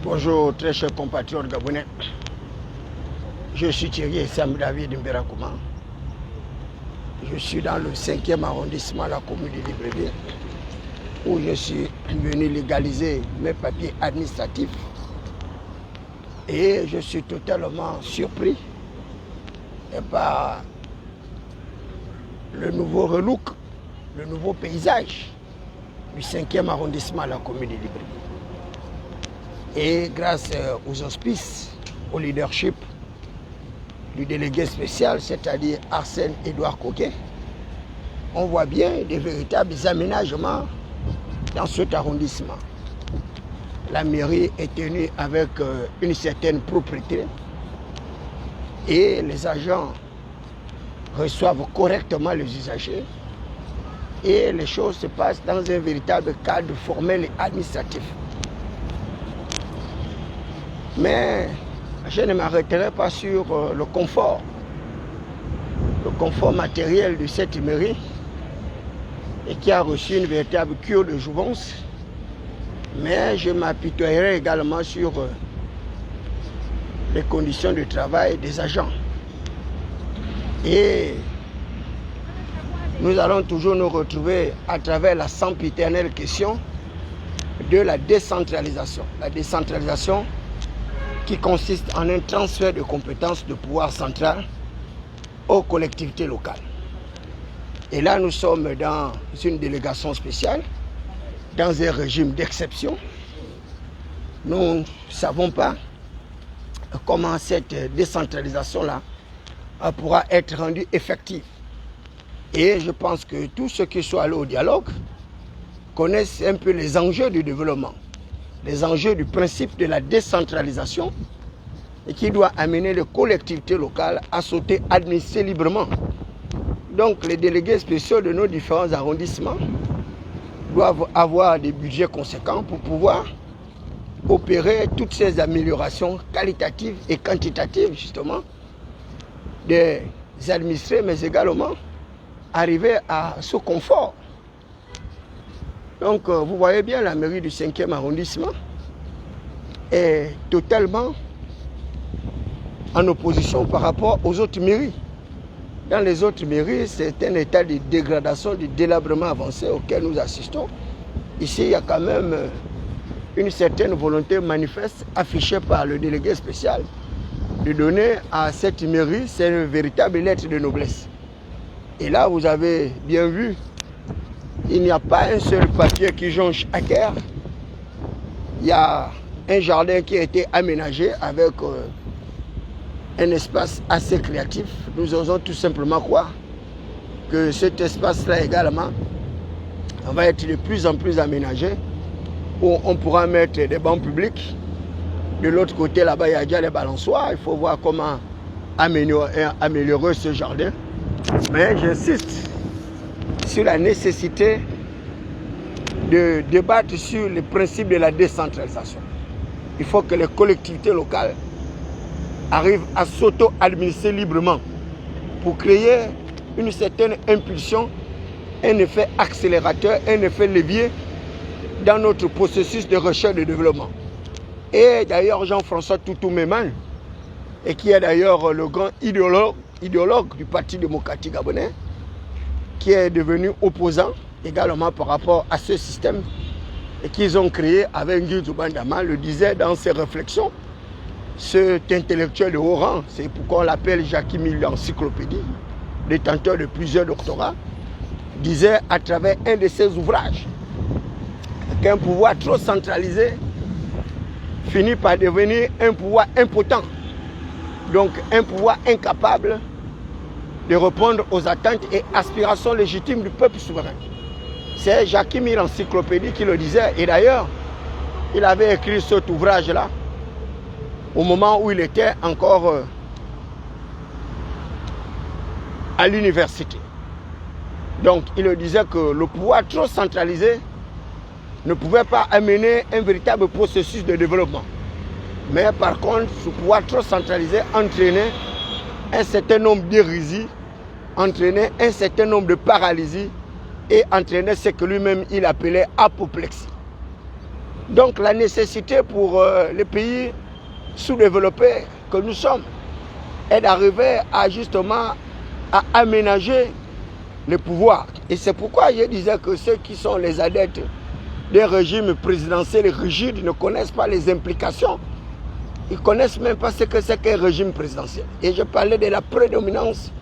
Bonjour très chers compatriotes gabonais. Je suis Thierry Sam David Mberakouma. Je suis dans le 5e arrondissement de la commune de Libreville où je suis venu légaliser mes papiers administratifs et je suis totalement surpris par le nouveau relook, le nouveau paysage du 5e arrondissement de la commune de Libreville. Et grâce aux auspices, au leadership du délégué spécial, c'est-à-dire Arsène Edouard Coquet, on voit bien des véritables aménagements dans cet arrondissement. La mairie est tenue avec une certaine propriété et les agents reçoivent correctement les usagers et les choses se passent dans un véritable cadre formel et administratif. Mais je ne m'arrêterai pas sur le confort matériel de cette mairie et qui a reçu une véritable cure de jouvence. Mais je m'apitoyerai également sur les conditions de travail des agents. Et nous allons toujours nous retrouver à travers la sempiternelle question de la décentralisation. La décentralisation qui consiste en un transfert de compétences de pouvoir central aux collectivités locales. Et là, nous sommes dans une délégation spéciale, dans un régime d'exception. Nous ne savons pas comment cette décentralisation-là pourra être rendue effective. Et je pense que tous ceux qui sont allés au dialogue connaissent un peu les enjeux du développement, les enjeux du principe de la décentralisation et qui doit amener les collectivités locales à sauter administrer librement. Donc les délégués spéciaux de nos différents arrondissements doivent avoir des budgets conséquents pour pouvoir opérer toutes ces améliorations qualitatives et quantitatives justement des administrés, mais également arriver à ce confort. Donc vous voyez bien, la mairie du 5e arrondissement est totalement en opposition par rapport aux autres mairies. Dans les autres mairies, c'est un état de dégradation, de délabrement avancé auquel nous assistons. Ici, il y a quand même une certaine volonté manifeste affichée par le délégué spécial de donner à cette mairie cette véritable lettre de noblesse. Et là, vous avez bien vu, il n'y a pas un seul papier qui jonche à terre. Il y a un jardin qui a été aménagé avec un espace assez créatif. Nous osons tout simplement croire que cet espace-là également va être de plus en plus aménagé, où on pourra mettre des bancs publics. De l'autre côté, là-bas, il y a déjà les balançoires. Il faut voir comment améliorer ce jardin. Mais j'insiste sur la nécessité de débattre sur le principe de la décentralisation. Il faut que les collectivités locales arrivent à s'auto-administrer librement pour créer une certaine impulsion, un effet accélérateur, un effet levier dans notre processus de recherche et de développement. Et d'ailleurs, Jean-François Toutou-Méman, et qui est d'ailleurs le grand idéologue du Parti démocratique gabonais, qui est devenu opposant également par rapport à ce système et qu'ils ont créé avec Nguy Zubandama, le disait dans ses réflexions. Cet intellectuel de haut rang, c'est pourquoi on l'appelle Jacques Mille Encyclopédie, détenteur de plusieurs doctorats, disait à travers un de ses ouvrages qu'un pouvoir trop centralisé finit par devenir un pouvoir impotent, donc un pouvoir incapable de répondre aux attentes et aspirations légitimes du peuple souverain. C'est Jacques Mille Encyclopédie qui le disait, et d'ailleurs, il avait écrit cet ouvrage-là au moment où il était encore à l'université. Donc, il disait que le pouvoir trop centralisé ne pouvait pas amener un véritable processus de développement. Mais par contre, ce pouvoir trop centralisé entraînait un certain nombre d'hérésies, entraînait un certain nombre de paralysies et entraînait ce que lui-même il appelait apoplexie. Donc la nécessité pour les pays sous-développés que nous sommes est d'arriver à justement à aménager le pouvoir. Et c'est pourquoi je disais que ceux qui sont les adeptes des régimes présidentiels rigides ne connaissent pas les implications. Ils ne connaissent même pas ce que c'est qu'un régime présidentiel. Et je parlais de la prédominance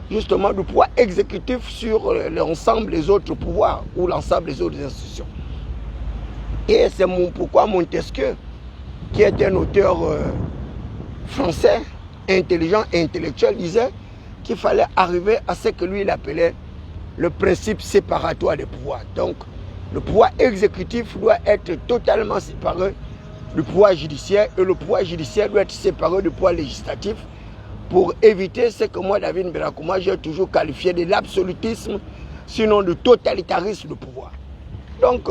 justement du pouvoir exécutif sur l'ensemble des autres pouvoirs ou l'ensemble des autres institutions. Et c'est pourquoi Montesquieu, qui est un auteur français, intelligent et intellectuel, disait qu'il fallait arriver à ce que lui il appelait le principe séparatoire des pouvoirs. Donc, le pouvoir exécutif doit être totalement séparé du pouvoir judiciaire et le pouvoir judiciaire doit être séparé du pouvoir législatif pour éviter ce que moi, David Mbelakouma, j'ai toujours qualifié de l'absolutisme, sinon du totalitarisme du pouvoir. Donc,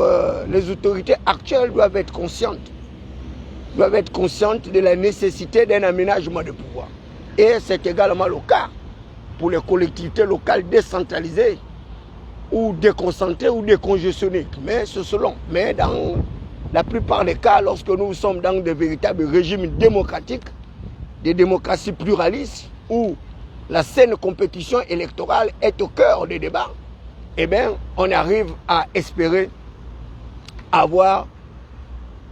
les autorités actuelles doivent être conscientes de la nécessité d'un aménagement de pouvoir. Et c'est également le cas pour les collectivités locales décentralisées ou déconcentrées ou décongestionnées. Mais c'est selon. Mais dans la plupart des cas, lorsque nous sommes dans de véritables régimes démocratiques, des démocraties pluralistes, où la saine compétition électorale est au cœur des débats, eh bien, on arrive à espérer avoir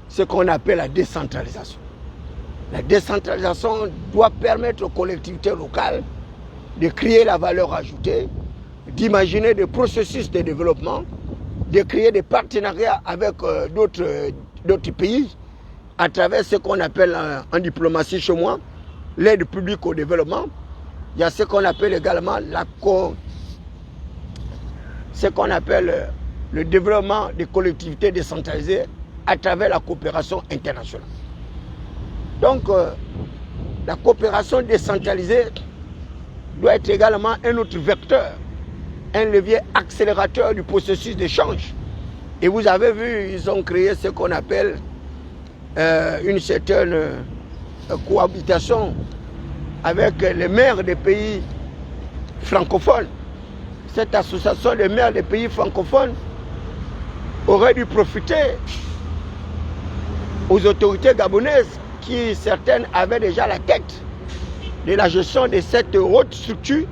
ce qu'on appelle la décentralisation. La décentralisation doit permettre aux collectivités locales de créer la valeur ajoutée, d'imaginer des processus de développement, de créer des partenariats avec d'autres pays à travers ce qu'on appelle en diplomatie chez moi, l'aide publique au développement. Il y a ce qu'on appelle également le développement des collectivités décentralisées à travers la coopération internationale. Donc, la coopération décentralisée doit être également un autre vecteur, un levier accélérateur du processus d'échange. Et vous avez vu, ils ont créé ce qu'on appelle une certaine cohabitation avec les maires des pays francophones. Cette association des maires des pays francophones aurait dû profiter aux autorités gabonaises qui, certaines, avaient déjà la tête de la gestion de cette haute structure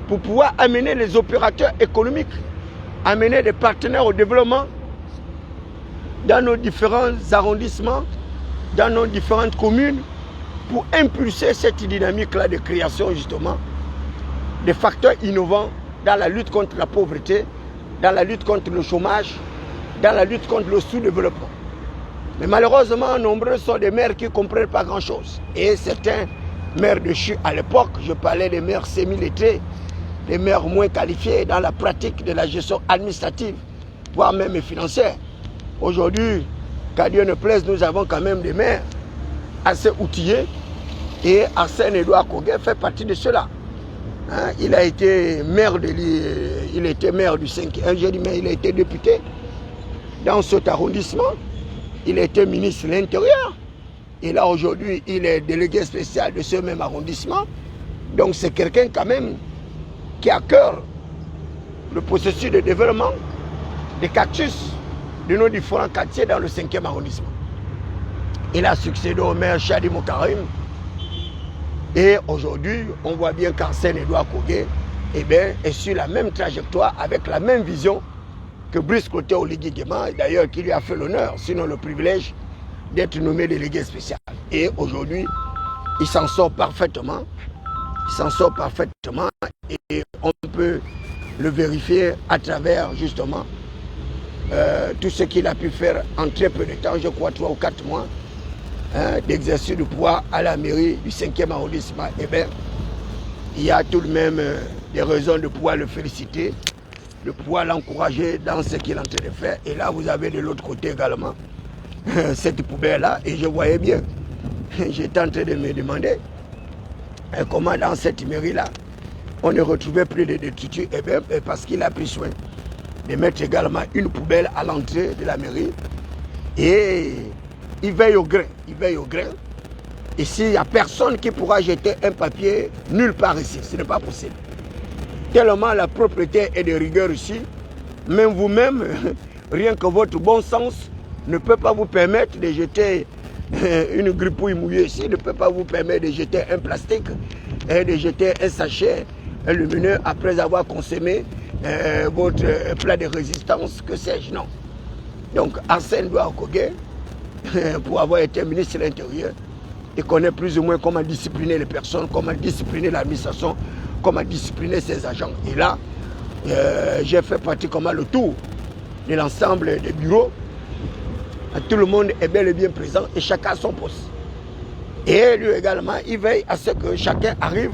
pour pouvoir amener les opérateurs économiques, amener des partenaires au développement dans nos différents arrondissements, dans nos différentes communes, pour impulser cette dynamique-là de création justement des facteurs innovants dans la lutte contre la pauvreté, dans la lutte contre le chômage, dans la lutte contre le sous-développement. Mais malheureusement, nombreux sont des maires qui ne comprennent pas grand-chose. Et certains maires de CHU à l'époque, je parlais des maires semi-lettrés, des maires moins qualifiés dans la pratique de la gestion administrative, voire même financière. Aujourd'hui, qu'à Dieu ne plaise, nous avons quand même des maires assez outillés et Arsène Edouard Kogué fait partie de cela. Hein, il a été maire du 5e, j'ai dit, mais il a été député dans cet arrondissement. Il a été ministre de l'Intérieur. Et là, aujourd'hui, il est délégué spécial de ce même arrondissement. Donc, c'est quelqu'un quand même qui a à cœur le processus de développement des cactus de nos différents quartiers dans le 5e arrondissement. Il a succédé au maire Chadi Mokarim. Et aujourd'hui, on voit bien qu'Arsène Edouard Kogué est sur la même trajectoire, avec la même vision que Brice Clotaire Oligui Nguema, d'ailleurs qui lui a fait l'honneur, sinon le privilège, d'être nommé délégué spécial. Et aujourd'hui, il s'en sort parfaitement. Il s'en sort parfaitement et on peut le vérifier à travers justement tout ce qu'il a pu faire en très peu de temps, je crois 3 ou 4 mois, d'exercice de pouvoir à la mairie du 5e arrondissement. Eh bien, il y a tout de même des raisons de pouvoir le féliciter, de pouvoir l'encourager dans ce qu'il est en train de faire. Et là, vous avez de l'autre côté également cette poubelle-là. Et je voyais bien, j'étais en train de me demander comment dans cette mairie-là, on ne retrouvait plus de détritus. Eh bien, parce qu'il a pris soin de mettre également une poubelle à l'entrée de la mairie. Et il veille au grain. Il veille au grain. Ici, il n'y a personne qui pourra jeter un papier nulle part ici. Ce n'est pas possible. Tellement la propriété est de rigueur ici, même vous-même, rien que votre bon sens ne peut pas vous permettre de jeter une gripouille mouillée ici, ne peut pas vous permettre de jeter un plastique, et de jeter un sachet lumineux après avoir consommé votre plat de résistance, que sais-je, non. Donc Arsène Edouard Kogué, pour avoir été ministre de l'Intérieur, il connaît plus ou moins comment discipliner les personnes, comment discipliner l'administration, comment discipliner ses agents. Et là, j'ai fait pratiquement le tour de l'ensemble des bureaux. Tout le monde est bel et bien présent et chacun a son poste. Et lui également, il veille à ce que chacun arrive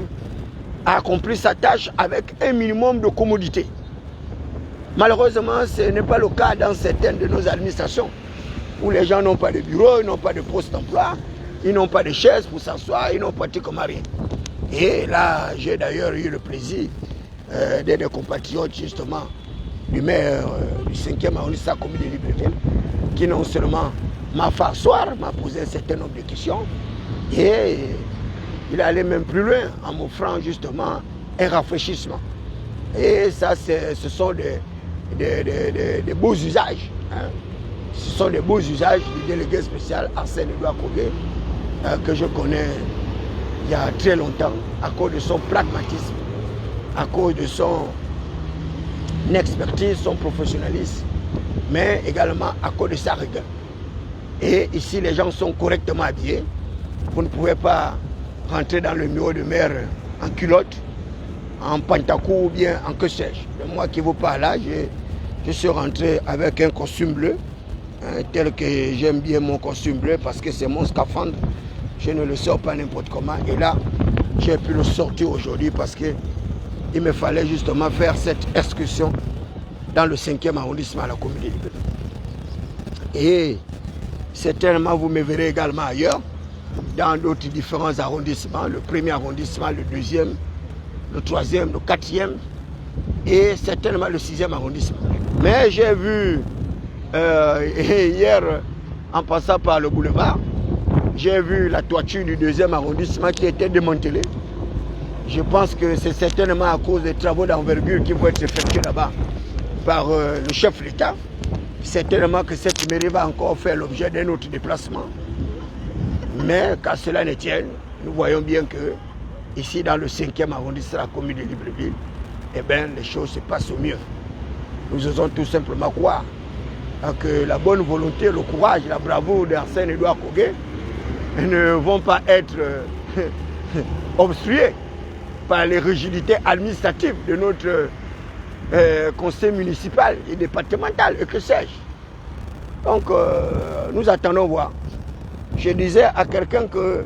à accomplir sa tâche avec un minimum de commodité. Malheureusement, ce n'est pas le cas dans certaines de nos administrations, où les gens n'ont pas de bureau, ils n'ont pas de poste d'emploi, ils n'ont pas de chaise pour s'asseoir, ils n'ont pratiquement rien. Et là, j'ai d'ailleurs eu le plaisir d'être des compatriotes justement du maire du 5e arrondissement commune de Libreville, qui non seulement m'a fait asseoir, m'a posé un certain nombre de questions, et il allait même plus loin en m'offrant justement un rafraîchissement. Et ça, ce sont des beaux usages. Hein. Ce sont des beaux usages du délégué spécial Arsène Edouard Kogué, que je connais il y a très longtemps, à cause de son pragmatisme, à cause de son expertise, son professionnalisme, mais également à cause de sa rigueur. Et ici, les gens sont correctement habillés. Vous ne pouvez pas rentrer dans le bureau de maire en culotte, en pantacourt ou bien en que sais-je. Moi qui vous parle là, je suis rentré avec un costume bleu, hein, tel que j'aime bien mon costume bleu parce que c'est mon scaphandre. Je ne le sors pas n'importe comment. Et là, j'ai pu le sortir aujourd'hui parce qu'il me fallait justement faire cette excursion dans le 5e arrondissement à la commune de Libreville. Et certainement, vous me verrez également ailleurs, dans d'autres différents arrondissements, le 1er arrondissement, le 2e, le 3e, le 4e et certainement le 6e arrondissement. Mais j'ai vu hier, en passant par le boulevard, j'ai vu la toiture du 2e arrondissement qui était démantelée. Je pense que c'est certainement à cause des travaux d'envergure qui vont être effectués là-bas par le chef de l'État. Certainement que cette mairie va encore faire l'objet d'un autre déplacement. Mais qu'à cela ne tienne, nous voyons bien que ici dans le 5e arrondissement de la commune de Libreville, eh bien, les choses se passent au mieux. Nous osons tout simplement croire que la bonne volonté, le courage, la bravoure d'Arsène Edouard Kogué ne vont pas être obstrués par les rigidités administratives de notre conseil municipal et départemental, et que sais-je. Donc, nous attendons voir. Je disais à quelqu'un que,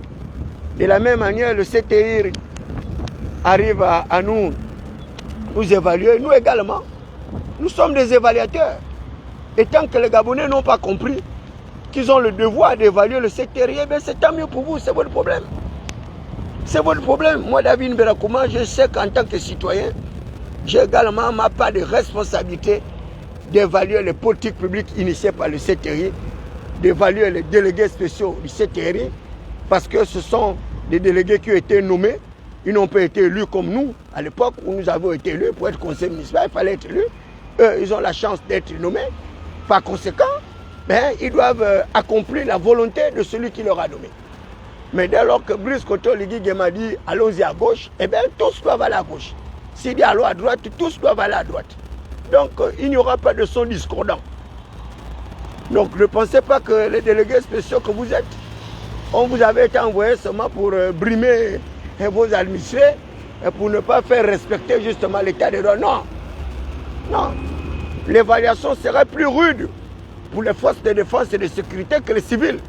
de la même manière, le CTI arrive à nous évaluer, nous également, nous sommes des évaluateurs. Et tant que les Gabonais n'ont pas compris qu'ils ont le devoir d'évaluer le secteur, eh bien c'est tant mieux pour vous, c'est votre problème. C'est votre problème. Moi, David Mberakouma, je sais qu'en tant que citoyen, j'ai également ma part de responsabilité d'évaluer les politiques publiques initiées par le CTRI, d'évaluer les délégués spéciaux du CTRI, parce que ce sont des délégués qui ont été nommés. Ils n'ont pas été élus comme nous, à l'époque où nous avons été élus pour être conseil municipal, il fallait être élus. Eux, ils ont la chance d'être nommés. Par conséquent, ben, ils doivent accomplir la volonté de celui qui leur a nommé. Mais dès lors que Brice Koto Ligui m'a dit allons-y à gauche, eh bien tous doivent aller à gauche. S'il dit allons à droite, tous doivent aller à droite. Donc il n'y aura pas de son discordant. Donc ne pensez pas que les délégués spéciaux que vous êtes, on vous avait été envoyé seulement pour brimer vos administrés et pour ne pas faire respecter justement l'état des droits. Non. Non. L'évaluation serait plus rude pour les forces de défense et de sécurité que les civils.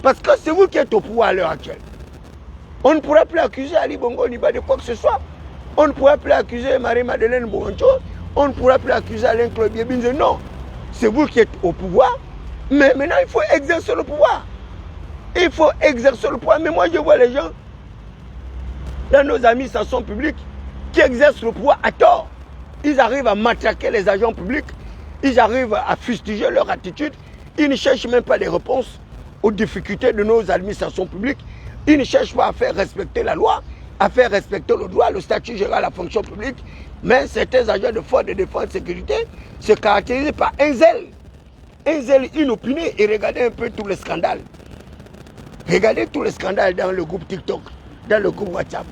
Parce que c'est vous qui êtes au pouvoir à l'heure actuelle. On ne pourrait plus accuser Ali Bongo Niba de quoi que ce soit. On ne pourrait plus accuser Marie-Madeleine Boncho. On ne pourrait plus accuser Alain Claude Biebinze. Non. C'est vous qui êtes au pouvoir. Mais maintenant, il faut exercer le pouvoir. Il faut exercer le pouvoir. Mais moi, je vois les gens, dans nos administrations publiques, qui exercent le pouvoir à tort. Ils arrivent à matraquer les agents publics. Ils arrivent à fustiger leur attitude. Ils ne cherchent même pas des réponses aux difficultés de nos administrations publiques. Ils ne cherchent pas à faire respecter la loi, à faire respecter le droit, le statut général, la fonction publique. Mais certains agents de force de défense et de sécurité se caractérisent par un zèle un zèle inopiné et regardez un peu tous les scandales. Regardez tous les scandales dans le groupe TikTok, dans le groupe WhatsApp.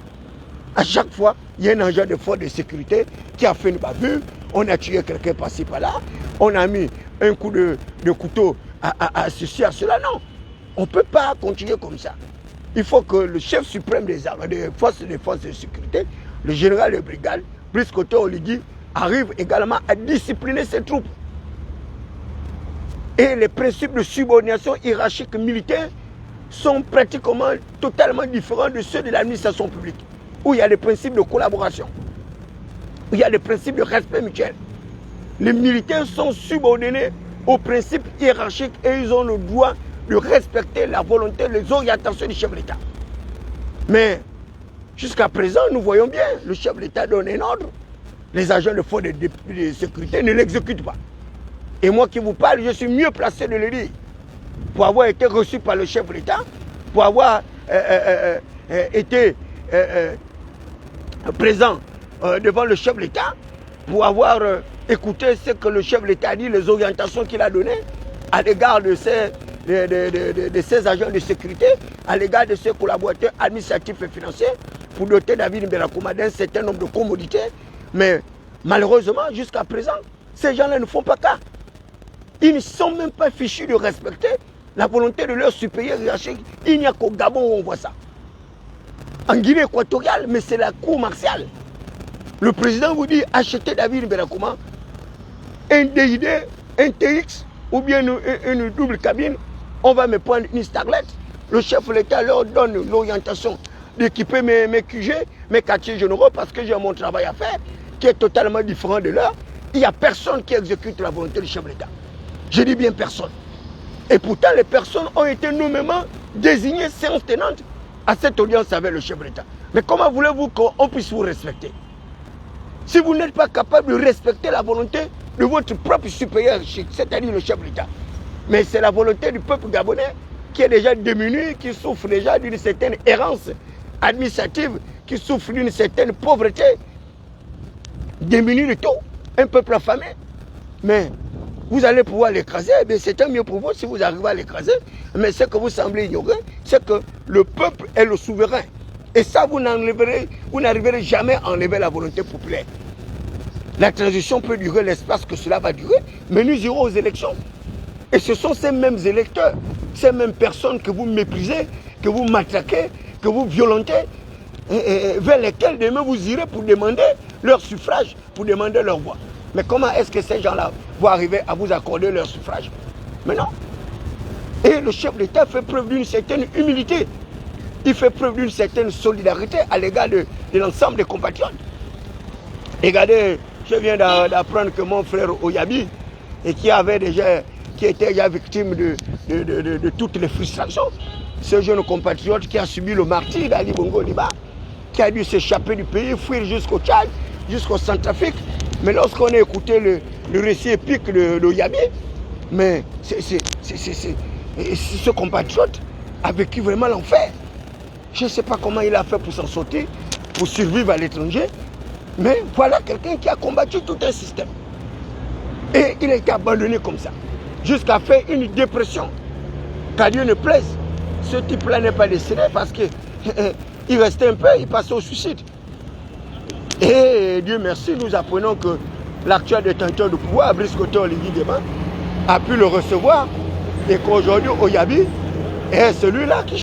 À chaque fois, il y a un agent de force de sécurité qui a fait une bavure. On a tué quelqu'un par-ci par-là. On a mis un coup de couteau à ceci, à cela. Non, on ne peut pas continuer comme ça. Il faut que le chef suprême des forces de sécurité, le général de brigade, Brice Koto Oligui, arrive également à discipliner ses troupes. Et les principes de subordination hiérarchique militaire sont pratiquement totalement différents de ceux de l'administration publique, où il y a des principes de collaboration, où il y a des principes de respect mutuel. Les militaires sont subordonnés aux principes hiérarchiques et ils ont le droit de respecter la volonté, les orientations du chef de l'État. Mais jusqu'à présent, nous voyons bien, le chef de l'État donne un ordre, les agents de force de sécurité ne l'exécutent pas. Et moi qui vous parle, je suis mieux placé de le dire. Pour avoir été reçu par le chef de l'État, pour avoir été présent devant le chef de l'État, pour avoir écouté ce que le chef de l'État a dit, les orientations qu'il a données à l'égard de ces agents de sécurité, à l'égard de ses collaborateurs administratifs et financiers, pour doter David Mberakouma d'un certain nombre de commodités. Mais malheureusement, jusqu'à présent, ces gens-là ne font pas cas. Ils ne sont même pas fichus de respecter la volonté de leur supérieur hiérarchique. Il n'y a qu'au Gabon où on voit ça. En Guinée équatoriale, mais c'est la cour martiale. Le président vous dit achetez David Mberakouma un DID, un TX ou bien une double cabine. On va me prendre une Starlet. Le chef de l'État leur donne l'orientation d'équiper mes QG, mes quartiers généraux parce que j'ai mon travail à faire qui est totalement différent de leur. Il n'y a personne qui exécute la volonté du chef de l'État. Je dis bien personne. Et pourtant, les personnes ont été nommément désignées séance tenante à cette audience avec le chef de l'État. Mais comment voulez-vous qu'on puisse vous respecter? Si vous n'êtes pas capable de respecter la volonté de votre propre supérieur, c'est-à-dire le chef de l'État. Mais c'est la volonté du peuple gabonais qui est déjà démuni, qui souffre déjà d'une certaine errance administrative, qui souffre d'une certaine pauvreté, démuni de tout, un peuple affamé. Mais vous allez pouvoir l'écraser, c'est tant mieux pour vous si vous arrivez à l'écraser. Mais ce que vous semblez ignorer, c'est que le peuple est le souverain. Et ça, vous n'arriverez jamais à enlever la volonté populaire. La transition peut durer l'espace que cela va durer, mais nous irons aux élections. Et ce sont ces mêmes électeurs, ces mêmes personnes que vous méprisez, que vous matraquez, que vous violentez, vers lesquelles demain vous irez pour demander leur suffrage, pour demander leur voix. Mais comment est-ce que ces gens-là vont arriver à vous accorder leur suffrage? Mais non. Et le chef d'État fait preuve d'une certaine humilité. Il fait preuve d'une certaine solidarité à l'égard de l'ensemble des compatriotes. Regardez, je viens d'apprendre que mon frère Oyabi, et qui était déjà victime de toutes les frustrations, ce jeune compatriote qui a subi le martyre d'Ali Bongo Liba, qui a dû s'échapper du pays, fuir jusqu'au Tchad, jusqu'au Centrafrique. Mais lorsqu'on a écouté le récit épique de Oyabi, mais ce compatriote a vécu vraiment l'enfer. Je ne sais pas comment il a fait pour s'en sortir, pour survivre à l'étranger. Mais voilà quelqu'un qui a combattu tout un système. Et il a été abandonné comme ça. Jusqu'à faire une dépression. Qu'à Dieu ne plaise. Ce type-là n'est pas destiné parce qu'il restait un peu, il passait au suicide. Et Dieu merci, nous apprenons que l'actuel détenteur de pouvoir, Brice Koto Oligui Nguema, a pu le recevoir. Et qu'aujourd'hui, Oyabi est celui-là qui